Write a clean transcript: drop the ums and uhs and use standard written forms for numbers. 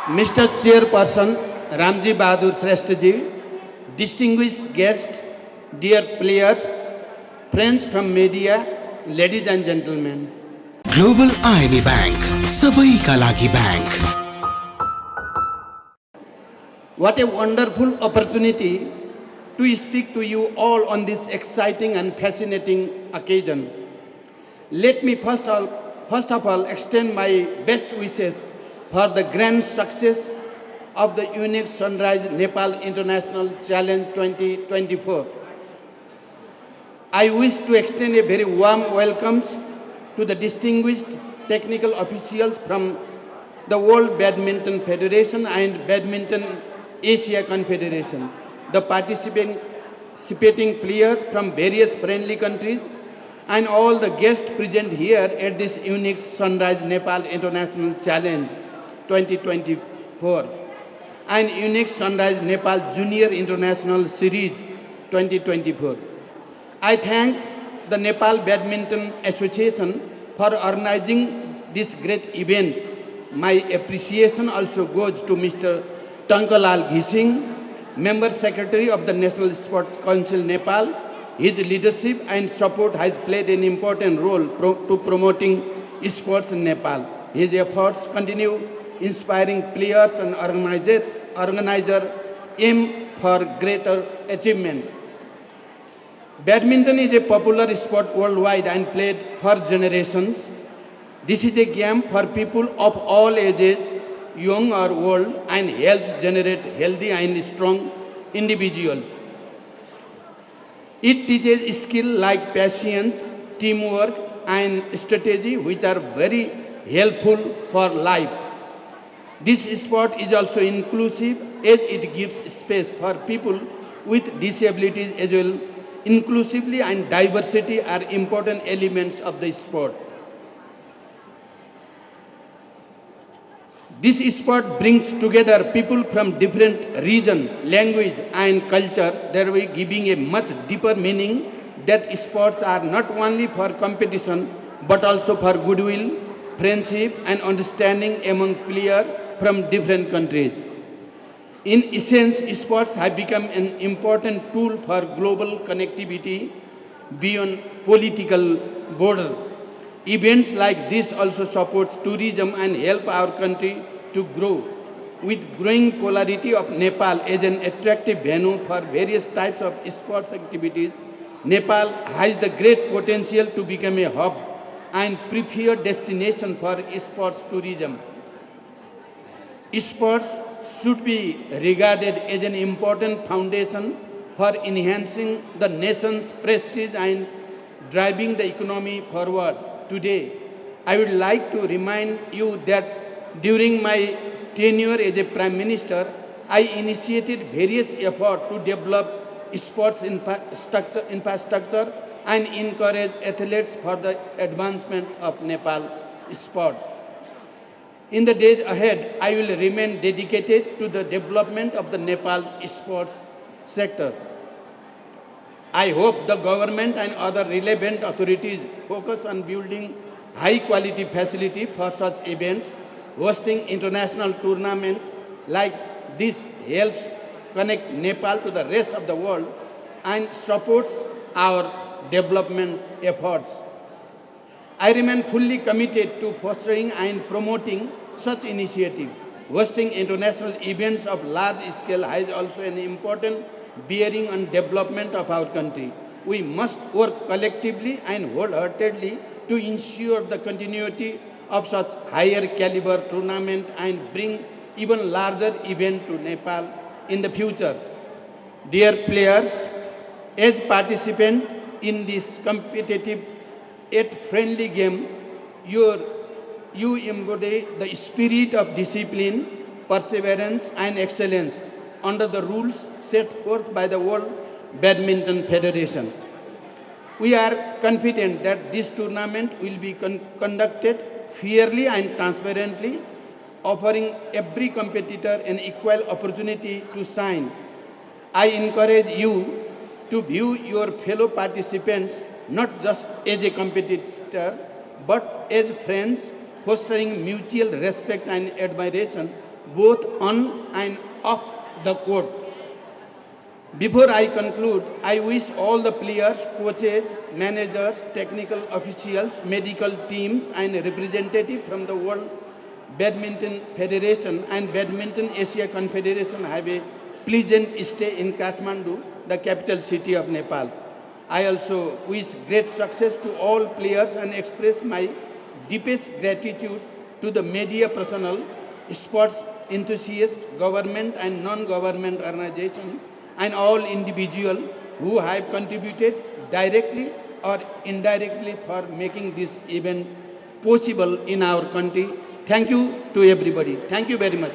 Mr. Chairperson Ramji Bahadur Shresthaji, distinguished guests, dear players, friends from media, ladies and gentlemen. Global IME bank, सबैका लागि bank. What a wonderful opportunity to speak to you all on this exciting and fascinating occasion. Let me first of all extend my best wishes for the grand success of the unique Sunrise Nepal International Challenge 2024. I wish to extend a very warm welcome to the distinguished technical officials from the World Badminton Federation and Badminton Asia Confederation, the participating players from various friendly countries, and all the guests present here at this unique Sunrise Nepal International Challenge 2024 and unique Sunrise Nepal Junior International Series 2024. I thank the Nepal Badminton Association for organizing this great event. My appreciation also goes to Mr. Tankalal Ghising, Member Secretary of the National Sports Council Nepal. His leadership and support has played an important role to promoting sports in Nepal. His efforts continue inspiring players and organizers aim for greater achievement. Badminton is a popular sport worldwide and played for generations. This is a game for people of all ages, young or old, and helps generate healthy and strong individuals. It teaches skills like patience, teamwork, and strategy, which are very helpful for life. This sport is also inclusive as it gives space for people with disabilities as well. Inclusivity and diversity are important elements of the sport. This sport brings together people from different regions, language and culture, thereby giving a much deeper meaning that sports are not only for competition but also for goodwill, friendship and understanding among players from different countries. In essence, sports have become an important tool for global connectivity beyond political borders. Events like this also support tourism and help our country to grow. With growing popularity of Nepal as an attractive venue for various types of sports activities, Nepal has the great potential to become a hub and preferred destination for sports tourism. Sports should be regarded as an important foundation for enhancing the nation's prestige and driving the economy forward. Today, I would like to remind you that during my tenure as a Prime Minister, I initiated various efforts to develop sports infrastructure and encourage athletes for the advancement of Nepal sport. In the days ahead, I will remain dedicated to the development of the Nepal sports sector. I hope the government and other relevant authorities focus on building high-quality facility for such events. Hosting international tournaments like this helps connect Nepal to the rest of the world and supports our development efforts. I remain fully committed to fostering and promoting such initiatives. Hosting international events of large scale has also an important bearing on development of our country. We must work collectively and wholeheartedly to ensure the continuity of such higher caliber tournament and bring even larger events to Nepal in the future. Dear players, as participants in this competitive yet friendly game, you embody the spirit of discipline, perseverance and excellence under the rules set forth by the World Badminton Federation. We are confident that this tournament will be conducted fairly and transparently, offering every competitor an equal opportunity to shine. I encourage you to view your fellow participants not just as a competitor, but as friends, fostering mutual respect and admiration both on and off the court. Before I conclude, I wish all the players, coaches, managers, technical officials, medical teams, and representatives from the World Badminton Federation and Badminton Asia Confederation have a pleasant stay in Kathmandu, the capital city of Nepal. I also wish great success to all players and express my deepest gratitude to the media personnel, sports enthusiasts, government and non-government organizations, and all individuals who have contributed directly or indirectly for making this event possible in our country. Thank you to everybody. Thank you very much.